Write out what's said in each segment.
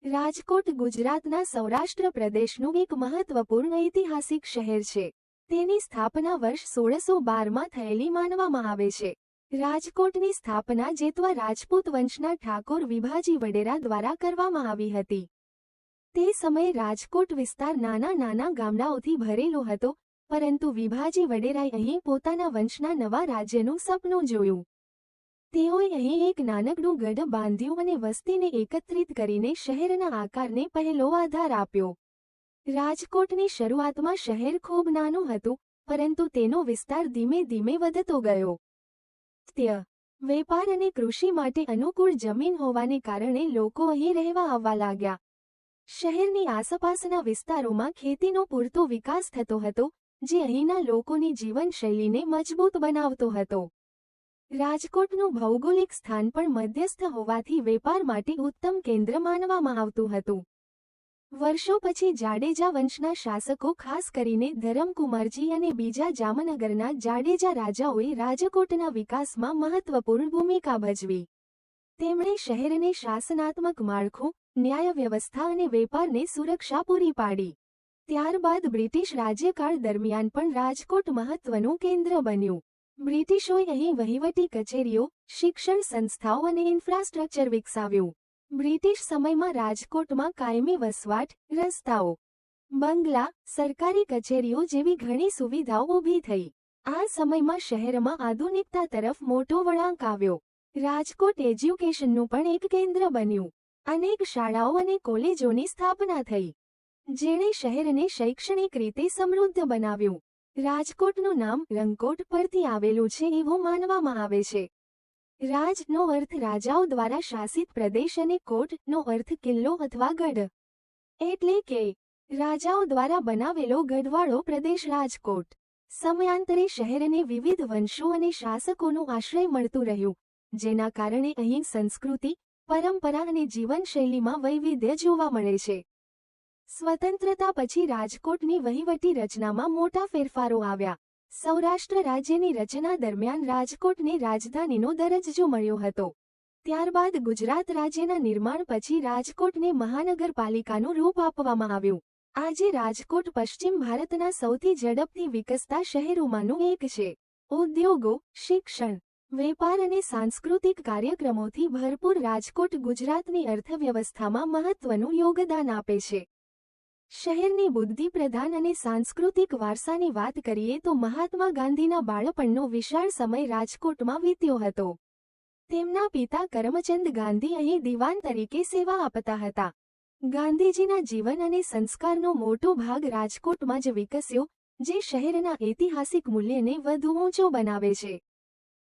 રાજકોટ ગુજરાતના સૌરાષ્ટ્ર પ્રદેશનું એક મહત્વપૂર્ણ ઐતિહાસિક શહેર છે. તેની સ્થાપના વર્ષ 1612માં થયેલી માનવામાં આવે છે. રાજકોટની સ્થાપના જેતવા રાજપૂત વંશના ઠાકોર વિભાજી વડેરા દ્વારા કરવામાં આવી હતી. તે સમયે રાજકોટ વિસ્તાર નાના નાના ગામડાઓથી ભરેલો હતો, પરંતુ વિભાજી વડેરાએ અહીં પોતાના વંશના નવા રાજ્યનું સપનું જોયું. તેઓએ અહીં એક નાનકડું ગઢ બાંધ્યું અને વસ્તીને એકત્રિત કરીને શહેરના આકારને પહેલો આધાર આપ્યો. રાજકોટની શરૂઆતમાં શહેર ખૂબ નાનું હતું, પરંતુ તેનો વિસ્તાર ધીમે ધીમે વધતો ગયો. વેપાર અને કૃષિ માટે અનુકૂળ જમીન હોવાને કારણે લોકો અહીં રહેવા આવવા લાગ્યા. શહેરની આસપાસના વિસ્તારોમાં ખેતીનો પૂરતો વિકાસ થતો હતો, જે અહીંના લોકોની જીવનશૈલીને મજબૂત બનાવતો હતો. રાજકોટનું ભૌગોલિક સ્થાન પણ મધ્યસ્થ હોવાથી વેપાર માટે ઉત્તમ કેન્દ્ર માનવામાં આવતું હતું. વર્ષો પછી જાડેજા વંશના શાસકો, ખાસ કરીને ધરમકુમારજી અને બીજા જામનગરના જાડેજા રાજાઓએ રાજકોટના વિકાસમાં મહત્વપૂર્ણ ભૂમિકા ભજવી. તેમણે શહેરને શાસનાત્મક માળખું, ન્યાય વ્યવસ્થા અને વેપારને સુરક્ષા પૂરી પાડી. ત્યારબાદ બ્રિટિશ રાજ્યકાળ દરમિયાન પણ રાજકોટ મહત્વનું કેન્દ્ર બન્યું. બ્રિટિશોએ અહીં વહીવટી કચેરીઓ, શિક્ષણ સંસ્થાઓ અને ઇન્ફ્રાસ્ટ્રક્ચર વિકસાવ્યું. બ્રિટિશ સમયમાં રાજકોટમાં કાયમી વસવાટ, રસ્તાઓ, બંગલા, સરકારી કચેરીઓ જેવી ઘણી સુવિધાઓ ઊભી થઈ. આ સમયમાં શહેરમાં આધુનિકતા તરફ મોટો વળાંક આવ્યો. રાજકોટ એજ્યુકેશનનું પણ એક કેન્દ્ર બન્યું. અનેક શાળાઓ અને કોલેજોની સ્થાપના થઈ, જેણે શહેરને શૈક્ષણિક રીતે સમૃદ્ધ બનાવ્યું. રાજકોટનું નામ રંગકોટ પરથી આવેલું છે એવું માનવામાં આવે છે. રાજનો અર્થ રાજાઓ દ્વારા શાસિત પ્રદેશ અને કોટનો અર્થ કિલ્લો અથવા ગઢ. એટલે કે રાજાઓ દ્વારા બનાવેલો ગઢવાળો પ્રદેશ રાજકોટ. સમયાંતરે શહેરને વિવિધ વંશો અને શાસકોનું આશ્રય મળતું રહ્યું, જેના કારણે અહીં સંસ્કૃતિ, પરંપરા અને જીવનશૈલીમાં વૈવિધ્ય જોવા મળે છે. સ્વતંત્રતા પછી રાજકોટની વહીવટી રચનામાં મોટા ફેરફારો આવ્યા. સૌરાષ્ટ્ર રાજ્યની રચના દરમિયાન રાજકોટને રાજધાનીનો દરજ્જો મળ્યો હતો. ત્યારબાદ ગુજરાત રાજ્યના નિર્માણ પછી રાજકોટને મહાનગરપાલિકાનું રૂપ આપવામાં આવ્યું. આજે રાજકોટ પશ્ચિમ ભારતના સૌથી ઝડપથી વિકસતા શહેરોમાંનું એક છે. ઉદ્યોગો, શિક્ષણ, વેપાર અને સાંસ્કૃતિક કાર્યક્રમોથી ભરપૂર રાજકોટ ગુજરાતની અર્થવ્યવસ્થામાં મહત્વનું યોગદાન આપે છે. શહેરની બુદ્ધિપ્રધાન અને સાંસ્કૃતિક વારસાની વાત કરીએ તો મહાત્મા ગાંધીના બાળપણનો વિશાળ સમય રાજકોટમાં વીત્યો હતો. તેમના પિતા કરમચંદ ગાંધી અહીં દીવાન તરીકે સેવા આપતા હતા. ગાંધીજીના જીવન અને સંસ્કારનો મોટો ભાગ રાજકોટમાં જ વિકસ્યો, જે શહેરના ઐતિહાસિક મૂલ્યને વધુ ઊંચો બનાવે છે.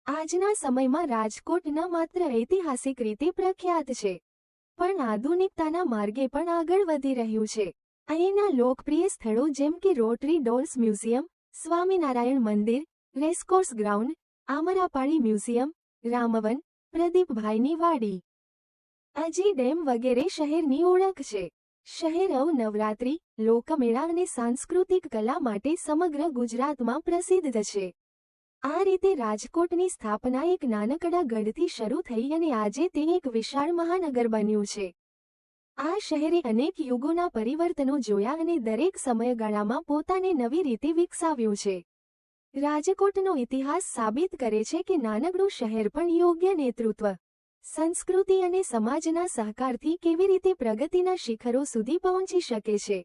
આજના સમયમાં રાજકોટ ન માત્ર ઐતિહાસિક રીતે પ્રખ્યાત છે, પણ આધુનિકતાના માર્ગે પણ આગળ વધી રહ્યું છે. અહીંના લોકપ્રિય સ્થળો જેમ કે રોટરી ડોલ્સ મ્યુઝિયમ, સ્વામિનારાયણ મંદિર, રેસકોર્સ ગ્રાઉન્ડ, આમરાપાળી મ્યુઝિયમ, રામવન, પ્રદીપભાઈની વાડી, અજી ડેમ વગેરે શહેરની ઓળખ છે. શહેર નવરાત્રિ, લોકમેળા અને સાંસ્કૃતિક કલા માટે સમગ્ર ગુજરાતમાં પ્રસિદ્ધ છે. આ રીતે રાજકોટની સ્થાપના એક નાનકડા ગઢથી શરૂ થઈ અને આજે તે એક વિશાળ મહાનગર બન્યું છે. આ શહેરે અનેક યુગોના પરિવર્તનો જોયા અને દરેક સમયગાળામાં પોતાને નવી રીતે વિકસાવ્યું છે. રાજકોટનો ઇતિહાસ સાબિત કરે છે કે નાનકડું શહેર પણ યોગ્ય નેતૃત્વ, સંસ્કૃતિ અને સમાજના સહકારથી કેવી રીતે પ્રગતિના શિખરો સુધી પહોંચી શકે છે.